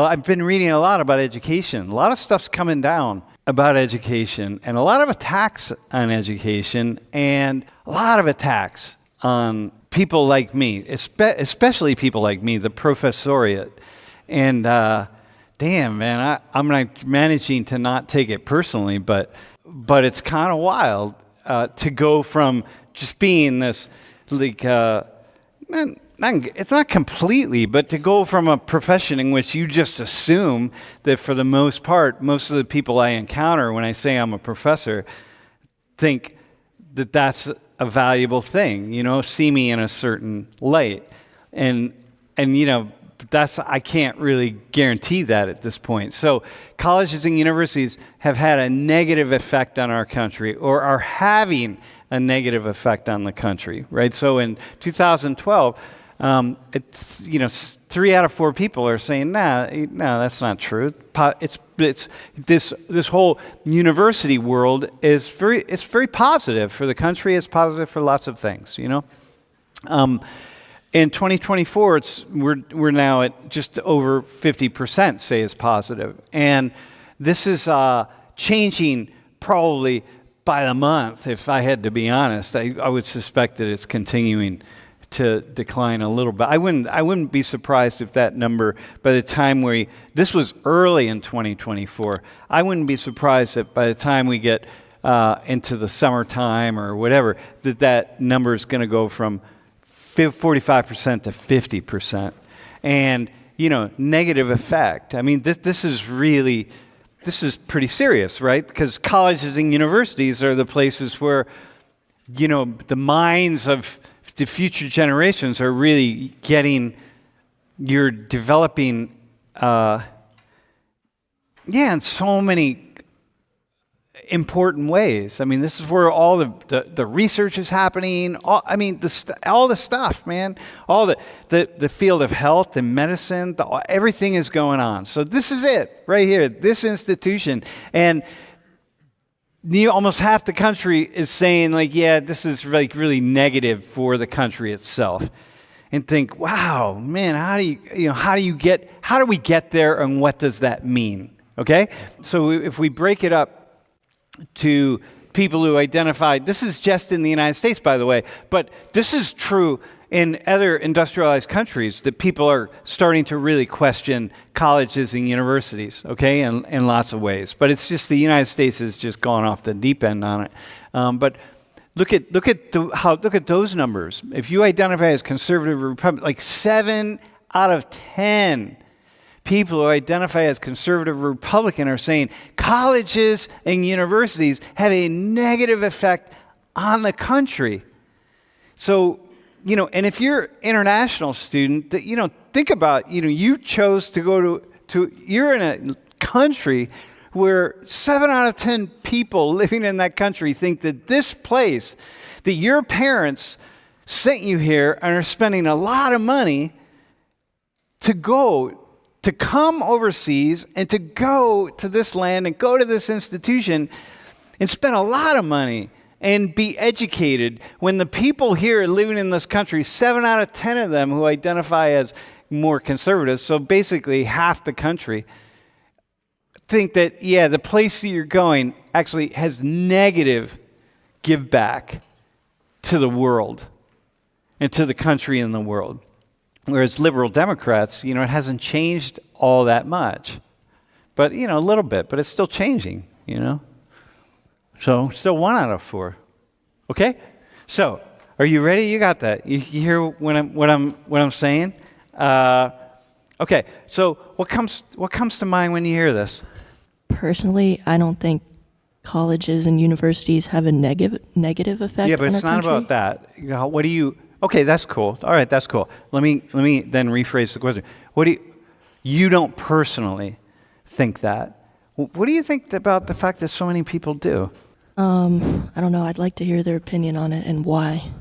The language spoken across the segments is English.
I've been reading a lot about education. A lot of stuff's coming down about education, and a lot of attacks on education, and a lot of attacks on people like me, especially people like me, the professoriate. And damn, man, I'm like managing to not take it personally, but it's kind of wild to go from just being this, like, it's not completely, but to go from a profession in which you just assume that for the most part, most of the people I encounter when I say I'm a professor think that that's a valuable thing, see me in a certain light. And I can't really guarantee that at this point. So colleges and universities have had a negative effect on our country, or are having a negative effect on the country, right? So in 2012, it's 3 out of 4 people are saying, no, that's not true. It's this whole university world is very positive for the country. It's positive for lots of things, In 2024, we're now at just over 50% say is positive, and this is changing probably by the month. If I had to be honest, I would suspect that it's continuing to decline a little bit. I wouldn't be surprised if that number, by the time this was early in 2024, I wouldn't be surprised that by the time we get into the summertime or whatever, that number is going to go from 45% to 50%. And, negative effect. I mean, this is pretty serious, right? Because colleges and universities are the places where, the minds of the future generations are really you're developing, in so many important ways. I mean, this is where all the research is happening. All the stuff, man. All the field of health and medicine, everything is going on. So this is it right here, this institution. And almost half the country is saying, like, yeah, this is like really negative for the country itself. And think, wow, man, how do we get there, and what does that mean? Okay? So if we break it up to people who identify, this is just in the United States, by the way, but this is true in other industrialized countries, that people are starting to really question colleges and universities, okay, in lots of ways. But it's just the United States has just gone off the deep end on it. But look at those numbers. If you identify as conservative or Republican, like 7 out of 10 people who identify as conservative or Republican are saying colleges and universities have a negative effect on the country. So, and if you're an international student, think about, you chose to go you're in a country where 7 out of 10 people living in that country think that this place, that your parents sent you here and are spending a lot of money to come overseas and to go to this land and go to this institution and spend a lot of money and be educated, when the people here living in this country, 7 out of 10 of them who identify as more conservative, so basically half the country, think that, the place that you're going actually has negative give back to the world and to the country and the world. Whereas liberal Democrats, it hasn't changed all that much. But, a little bit, but it's still changing, So, still 1 out of 4. Okay? So, are you ready? You got that. You hear what I'm saying? Okay. So, what comes to mind when you hear this? Personally, I don't think colleges and universities have a negative effect. Yeah, but on it's our not country. about that. What do you? Okay, that's cool. All right, that's cool. Let me then rephrase the question. You don't personally think that? What do you think about the fact that so many people do? I don't know. I'd like to hear their opinion on it and why.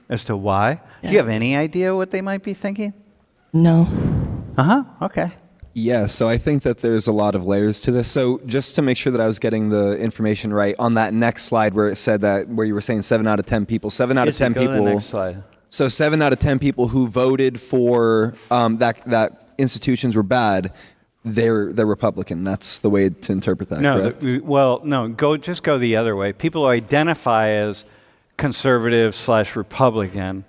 As to why? Yeah. Do you have any idea what they might be thinking? No. Okay. Yeah, so I think that there's a lot of layers to this. So just to make sure that I was getting the information right, on that next slide where it said that, where you were saying 7 out of 10 people, 7 out of 10 Go to people. the next slide. So 7 out of 10 people who voted for that institutions were bad they're Republican. That's the way to interpret that, correct? Just go the other way. People who identify as conservative / Republican,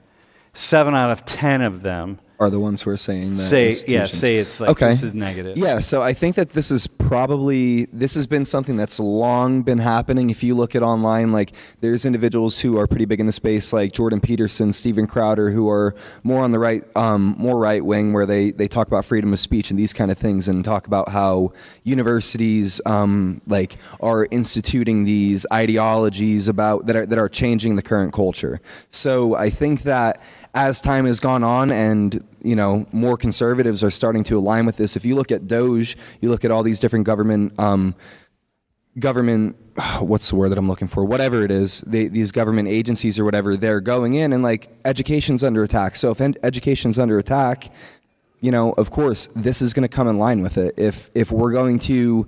7 out of 10 of them are the ones who are saying that. Say it's like, okay. This is negative. Yeah, so I think that this has been something that's long been happening. If you look at online, like there's individuals who are pretty big in the space, like Jordan Peterson, Steven Crowder, who are more on the right, more right wing, where they talk about freedom of speech and these kind of things, and talk about how universities like are instituting these ideologies that are changing the current culture. So I think that as time has gone on and, more conservatives are starting to align with this. If you look at DOGE, you look at all these different government, what's the word that I'm looking for? Whatever it is, these government agencies or whatever, they're going in and like education's under attack. So if education's under attack, of course, this is going to come in line with it. If we're going to,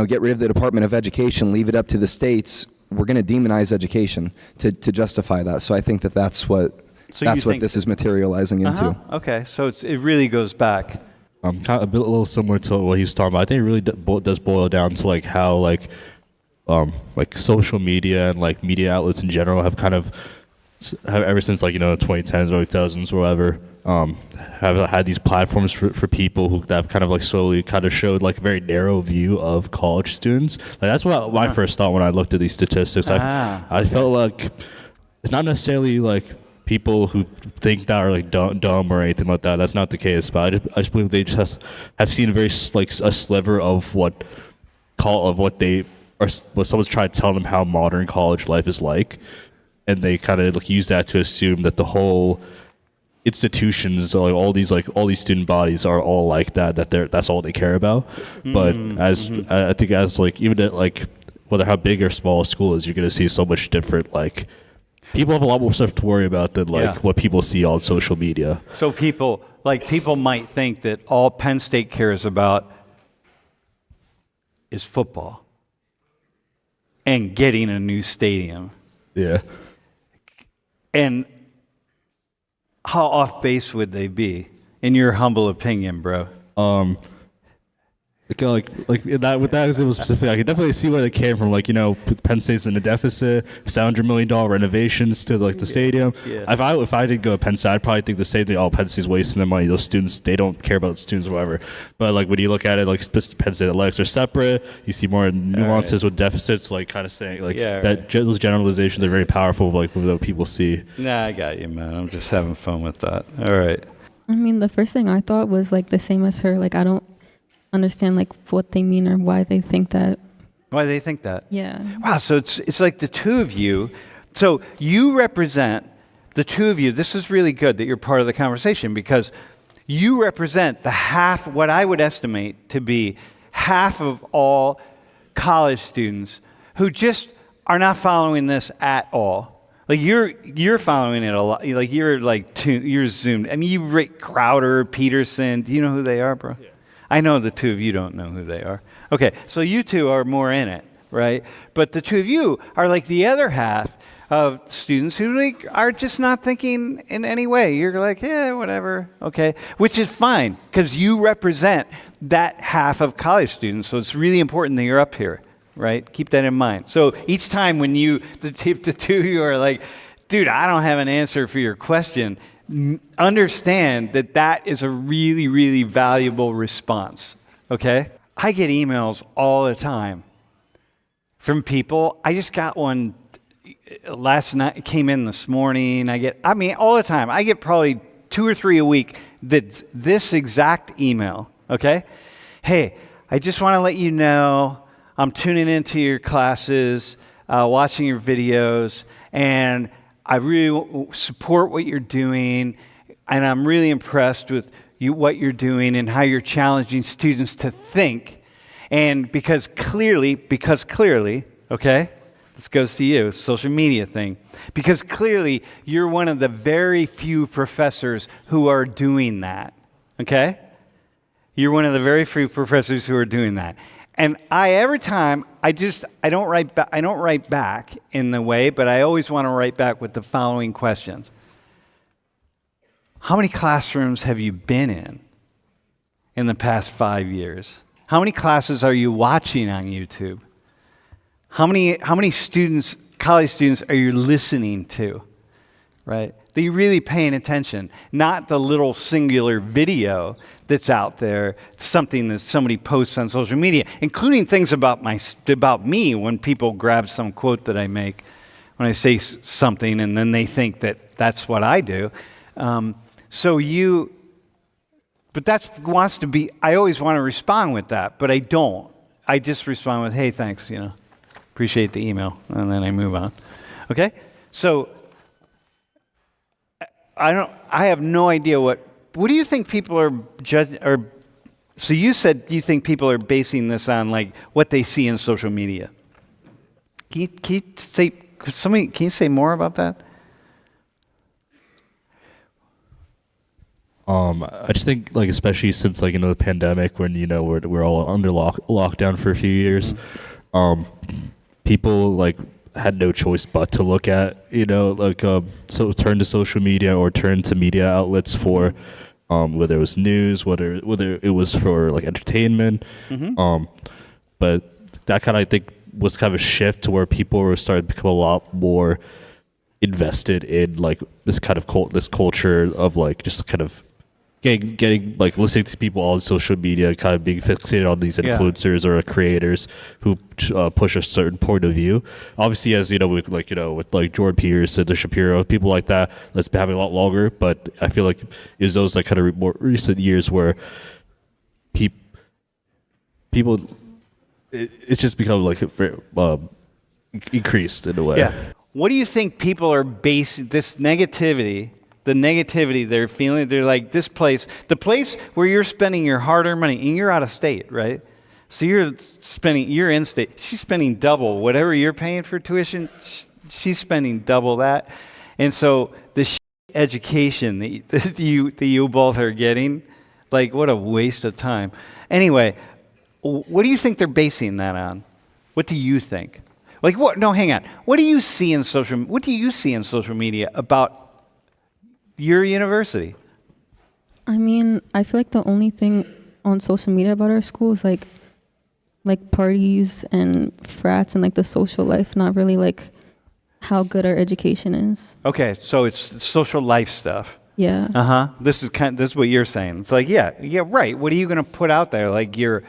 get rid of the Department of Education, leave it up to the states, we're going to demonize education to justify that. So I think that that's what this is materializing into. Okay, so it really goes back. Kind of a little similar to what he was talking about. I think it really does boil down to like how like social media and like media outlets in general have kind of ever since like 2010s, early 2000s, or whatever, have had these platforms for people who that have kind of like slowly kind of showed like a very narrow view of college students. Like that's what my first thought when I looked at these statistics. I felt like it's not necessarily like people who think that are like dumb or anything like that. That's not the case. But I just believe they just have seen a very like a sliver of what someone's trying to tell them how modern college life is like, and they kind of like use that to assume that the whole institutions, like all these student bodies are all like that. That's all they care about. But I think as like even at like whether how big or small a school is, you're going to see so much different like. People have a lot more stuff to worry about than what people see on social media. So people might think that all Penn State cares about is football and getting a new stadium. Yeah. And how off base would they be, in your humble opinion, bro? With that as it was specific, I could definitely see where they came from. Like, Penn State's in a deficit, $700 million renovations to like the stadium. Yeah. If I did go to Penn State, I'd probably think the same thing. Oh, Penn State's wasting their money. Those students, they don't care about the students or whatever. But like when you look at it, like Penn State athletics are separate. You see more nuances with deficits, like kind of saying like those generalizations are very powerful. Like with what people see. Nah, I got you, man. I'm just having fun with that. All right. I mean, the first thing I thought was like the same as her. Like I don't understand like what they mean or why they think that. Why they think that? Yeah. Wow, so it's like the two of you. So you represent the two of you. This is really good that you're part of the conversation because you represent the half, what I would estimate to be half of all college students who just are not following this at all. Like you're following it a lot. Like you're zoomed. I mean, you rate Crowder, Peterson. Do you know who they are, bro? Yeah. I know the two of you don't know who they are. Okay, so you two are more in it, right? But the two of you are like the other half of students who like are just not thinking in any way. You're like, yeah, whatever, okay, which is fine because you represent that half of college students. So it's really important that you're up here, right? Keep that in mind. So each time when the two of you are like, dude, I don't have an answer for your question, understand that is a really, really valuable response, okay? I get emails all the time from people. I just got one last night. It came in this morning. All the time. I get probably 2 or 3 a week that's this exact email, okay? Hey, I just want to let you know I'm tuning into your classes, watching your videos, and I really support what you're doing, and I'm really impressed with what you're doing and how you're challenging students to think. And because clearly, okay, this goes to you, social media thing. Because clearly, you're one of the very few professors who are doing that, okay? You're one of the very few professors who are doing that. And every time I don't write back in the way, but I always want to write back with the following questions. How many classrooms have you been in? in the past 5 years? How many classes are you watching on YouTube? How many students, college students, are you listening to, right? That you're really paying attention, not the little singular video that's out there, something that somebody posts on social media, including things about me when people grab some quote that I make when I say something and then they think that that's what I do. But that wants to be, I always want to respond with that, but I don't. I just respond with, hey, thanks, appreciate the email, and then I move on. Okay? So I have no idea what do you think people are judging, so you said you think people are basing this on like what they see in social media. Can you say more about that? I just think, like, especially since, like, the pandemic, when we're all under lockdown for a few years, people like had no choice but to look at so turn to social media or turn to media outlets for whether it was news, whether it was for like entertainment, but that kind of, I think, was kind of a shift to where people were starting to become a lot more invested in like this kind of this culture of like just kind of getting like listening to people on social media, kind of being fixated on these influencers or creators who push a certain point of view. Obviously, as with like Jordan Peterson, the Shapiro, people like that, that's been happening a lot longer. But I feel like it's those like kind of more recent years where people it's just become like increased in a way. Yeah. What do you think people are basing this negativity? The negativity they're feeling, they're like, the place where you're spending your hard-earned money, and you're out of state, right? So you're in state. She's spending double. Whatever you're paying for tuition, she's spending double that. And so the education that you both are getting, like, what a waste of time. Anyway, what do you think they're basing that on? What do you think? Like, what? No, hang on. What do you see in social media about your university? I mean, I feel like the only thing on social media about our school is like parties and frats and like the social life, not really like how good our education is. Okay, so it's social life stuff. Yeah. This is what you're saying. It's like, yeah, right. What are you going to put out there? Like your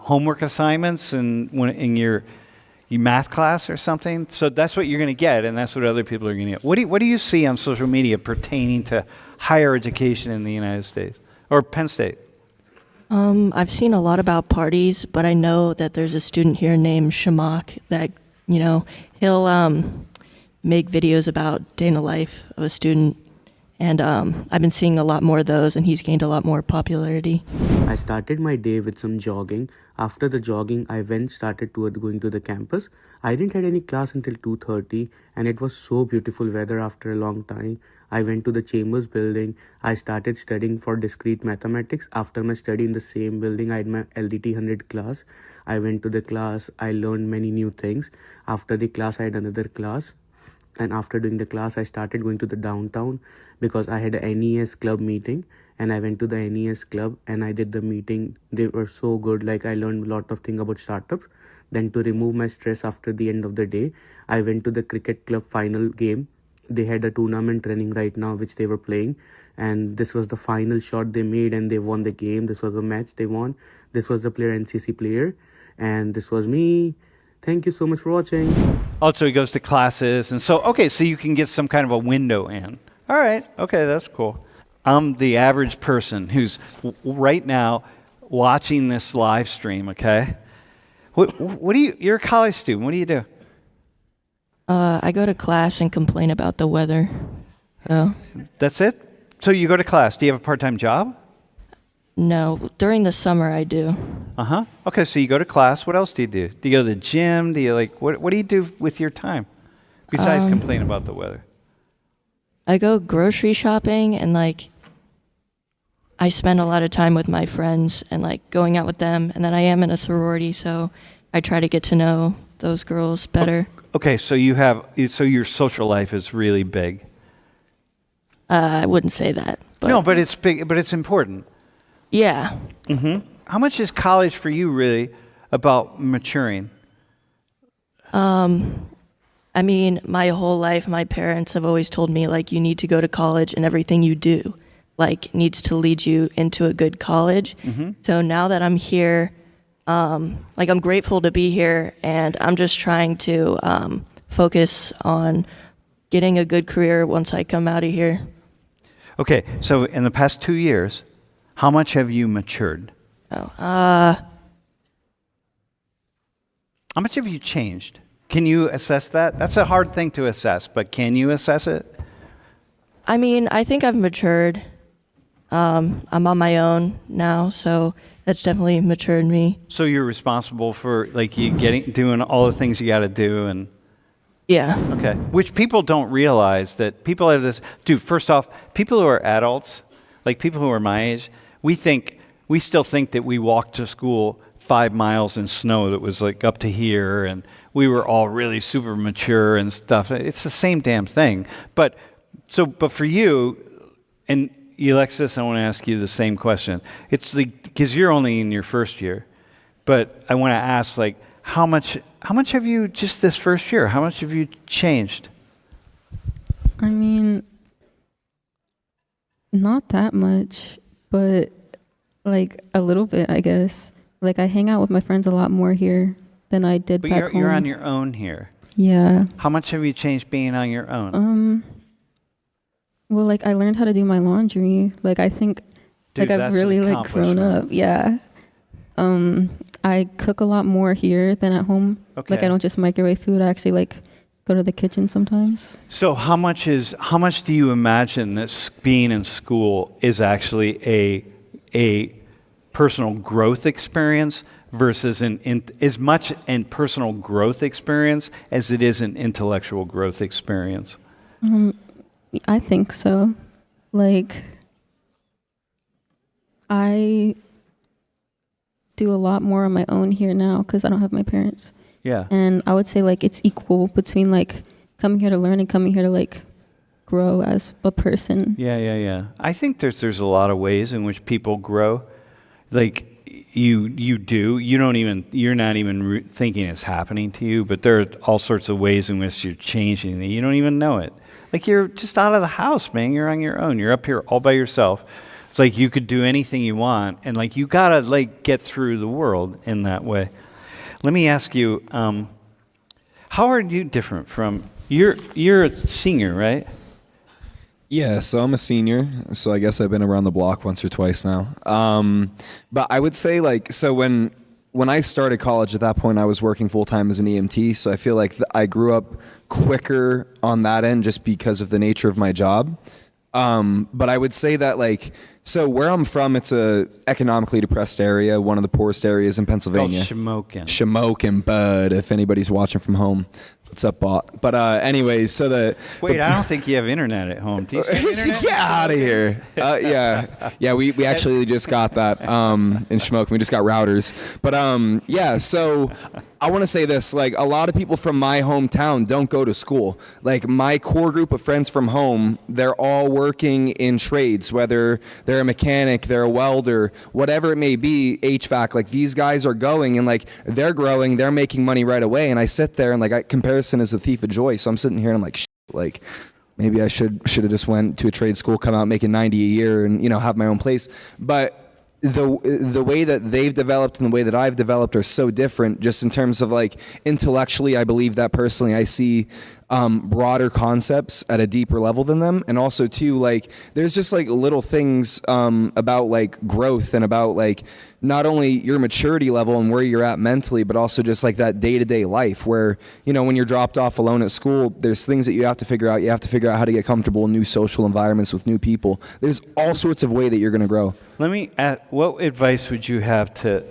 homework assignments and in your math class or something? So that's what you're going to get, and that's what other people are going to get. What do you see on social media pertaining to higher education in the United States or Penn State? I've seen a lot about parties, but I know that there's a student here named Shamak that, he'll make videos about day in the life of a student. And I've been seeing a lot more of those, and he's gained a lot more popularity. I started my day with some jogging. After the jogging, I started toward going to the campus. I didn't have any class until 2:30, and it was so beautiful weather after a long time. I went to the Chambers building. I started studying for discrete mathematics. After my study in the same building, I had my LDT 100 class. I went to the class. I learned many new things. After the class, I had another class. And after doing the class, I started going to the downtown because I had an NES club meeting, and I went to the NES club and I did the meeting. They were so good. Like, I learned a lot of things about startups. Then to remove my stress after the end of the day, I went to the cricket club final game. They had a tournament running right now, which they were playing. And this was the final shot they made, and they won the game. This was the match they won. This was the player, NCC player. And this was me. Thank you so much for watching. Also, he goes to classes. And so, okay, so you can get some kind of a window in. All right. Okay, that's cool. I'm the average person who's right now watching this live stream, okay? What do you're a college student. What do you do? I go to class and complain about the weather. Oh. That's it? So you go to class. Do you have a part-time job? No, during the summer I do. Okay, so you go to class. What else do you do? Do you go to the gym? Do you what do you do with your time besides complain about the weather? I go grocery shopping, and I spend a lot of time with my friends and going out with them. And then I am in a sorority, so I try to get to know those girls better. Okay, so your social life is really big. I wouldn't say that. But No, but it's big. But it's important. Yeah. How much is college for you really about maturing? I mean, my whole life, my parents have always told me, like, you need to go to college and everything you do, like, needs to lead you into a good college. So now that I'm here, like, I'm grateful to be here, and I'm just trying to focus on getting a good career once I come out of here. Okay, so in the past 2 years, how much have you matured? How much have you changed? Can you assess that? That's a hard thing to assess, but can you assess it? I mean, I think I've matured. I'm on my own now, so that's definitely matured me. So you're responsible for like you doing all the things you got to do, and Yeah. okay, which people don't realize that people have this. Dude, first off, people who are adults, like people who are my age, we still think that we walked to school 5 miles in snow that was like up to here, and we were all really super mature and stuff. It's the same damn thing. But for you, and Alexis, I want to ask you the same question. It's like, because you're only in your first year, but I want to ask, like, how much have you just this first year? How much have you changed? I mean, not that much, but like a little bit, I guess. Like I hang out with my friends a lot more here than I did But back home. you're on your own here. Yeah. How much have you changed being on your own? Well, like I learned how to do my laundry. Like I think, Dude, like that's I've an really like grown accomplishment. up. Yeah. I cook a lot more here than at home. Like Okay. I don't just microwave food. I actually like go to the kitchen sometimes. So how much do you imagine that being in school is actually a personal growth experience versus as much an personal growth experience as it is an intellectual growth experience? I think so. Like I do a lot more on my own here now because I don't have my parents. Yeah. And I would say like it's equal between like coming here to learn and coming here to like grow as a person. Yeah. I think there's a lot of ways in which people grow. Like you're not even thinking it's happening to you, but there are all sorts of ways in which you're changing that you don't even know it. Like you're just out of the house, man. You're on your own. You're up here all by yourself. It's like you could do anything you want, and like you gotta like get through the world in that way. Let me ask you, how are you different from you're a senior, right? Yeah, so I'm a senior, so I guess I've been around the block once or twice now. But I would say like, so when I started college at that point, I was working full time as an EMT, so I feel like I grew up quicker on that end just because of the nature of my job. But I would say that like, so where I'm from, it's a economically depressed area, one of the poorest areas in Pennsylvania. Shamokin, bud, if anybody's watching from home. What's up, bot? But anyways, so Wait, I don't think you have internet at home. Do you have internet? Get out of here. Yeah, we actually just got that in Shamokin. We just got routers. But yeah, so I want to say this, like a lot of people from my hometown don't go to school. Like my core group of friends from home, they're all working in trades, whether they're a mechanic, they're a welder, whatever it may be, HVAC. Like these guys are going and like they're growing, they're making money right away. And I sit there and like comparison is a thief of joy. So I'm sitting here and I'm like, shit, like maybe I should have just went to a trade school, come out making 90 a year and, have my own place. But the way that they've developed and the way that I've developed are so different just in terms of like intellectually. I believe that personally I see broader concepts at a deeper level than them. And also too, like there's just like little things about like growth and about like not only your maturity level and where you're at mentally, but also just like that day-to-day life where, when you're dropped off alone at school, there's things that you have to figure out. You have to figure out how to get comfortable in new social environments with new people. There's all sorts of way that you're going to grow. Let me ask, what advice would you have to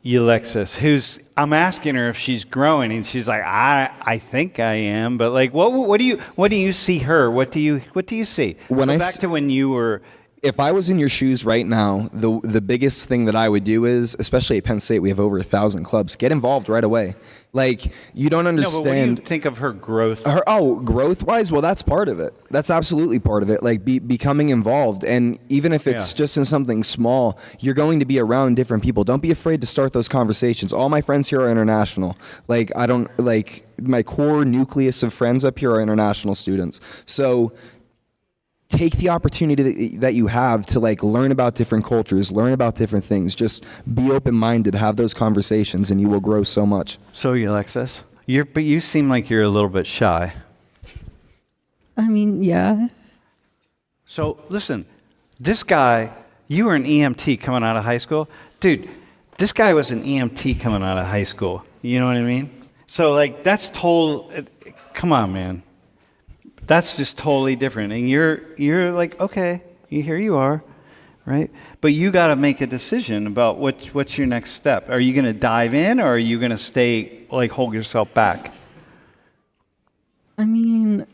Alexis, I'm asking her if she's growing, and she's like, I think I am, but like, what do you see her? What do you see? When Go I back to when you were If I was in your shoes right now, the biggest thing that I would do is, especially at Penn State, we have over 1,000 clubs. Get involved right away. Like, you don't No, but what do understand. you think of her growth? Growth-wise, well, that's part of it. That's absolutely part of it. Like, becoming involved, and even if it's just in something small, you're going to be around different people. Don't be afraid to start those conversations. All my friends here are international. Like, my core nucleus of friends up here are international students. So take the opportunity that you have to like learn about different cultures, learn about different things. Just be open-minded, have those conversations, and you will grow so much. So, Alexis, but you seem like you're a little bit shy. I mean, yeah. So, listen, this guy, you were an EMT coming out of high school. Dude, this guy was an EMT coming out of high school. You know what I mean? So, like, that's come on, man. That's just totally different. And you're like, okay, here you are, right? But you got to make a decision about what's your next step. Are you going to dive in, or are you going to stay, like, hold yourself back? I mean,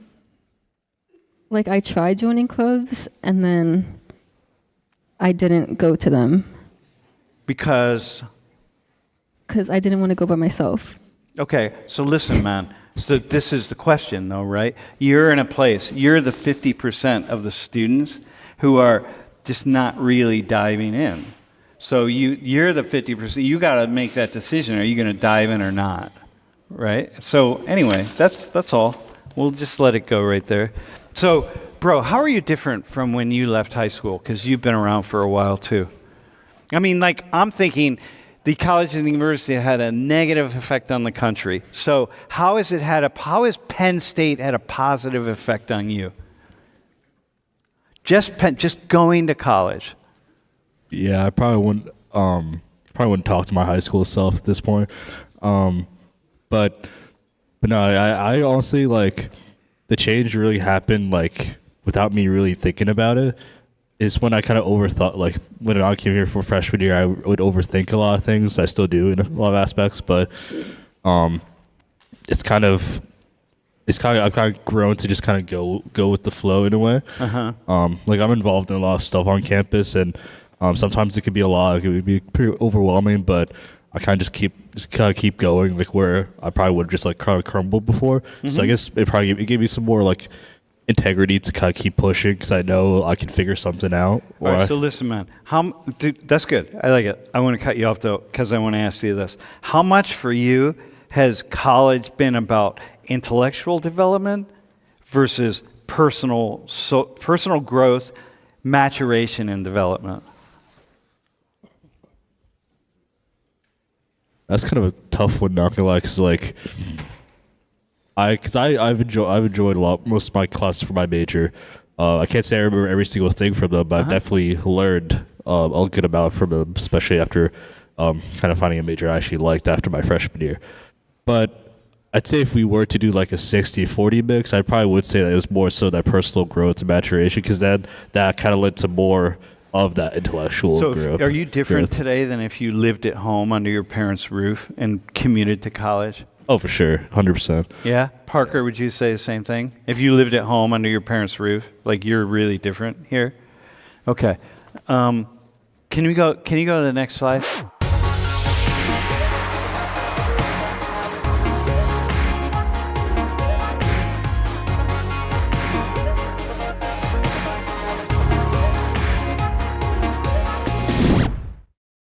like, I tried joining clubs, and then I didn't go to them. Because I didn't want to go by myself. Okay, so listen, man. So this is the question, though, right? You're in a place, you're the 50% of the students who are just not really diving in. So you're the 50%. You got to make that decision. Are you going to dive in or not? Right? So anyway, that's all. We'll just let it go right there. So, bro, how are you different from when you left high school? Because you've been around for a while, too. I mean, like, I'm thinking the colleges and university had a negative effect on the country. So how has Penn State had a positive effect on you? Just going to college. Yeah, I probably wouldn't talk to my high school self at this point. But no, I honestly, like, the change really happened, like, without me really thinking about it. Is when I kind of overthought, like, when I came here for freshman year, I would overthink a lot of things. I still do in a lot of aspects, but I've kind of grown to just kind of go with the flow in a way. Like, I'm involved in a lot of stuff on campus, and sometimes it could be a lot. It would be pretty overwhelming, but I kind of just kind of keep going, like, where I probably would have just, like, kind of crumbled before. So I guess it gave me some more, like, integrity to kind of keep pushing, because I know I can figure something out. All right, so listen, man. Dude, that's good. I like it. I want to cut you off, though, because I want to ask you this. How much for you has college been about intellectual development versus personal growth, maturation, and development? That's kind of a tough one, not gonna lie, because, like, I've enjoyed a lot, most of my classes for my major. I can't say I remember every single thing from them, but I've definitely learned a good amount from them, especially after kind of finding a major I actually liked after my freshman year. But I'd say if we were to do like a 60-40 mix, I probably would say that it was more so that personal growth and maturation, because then that kind of led to more of that intellectual growth. So are you different today than if you lived at home under your parents' roof and commuted to college? Oh, for sure, 100%. Yeah? Parker, would you say the same thing? If you lived at home under your parents' roof, like, you're really different here? Okay. Can you go to the next slide?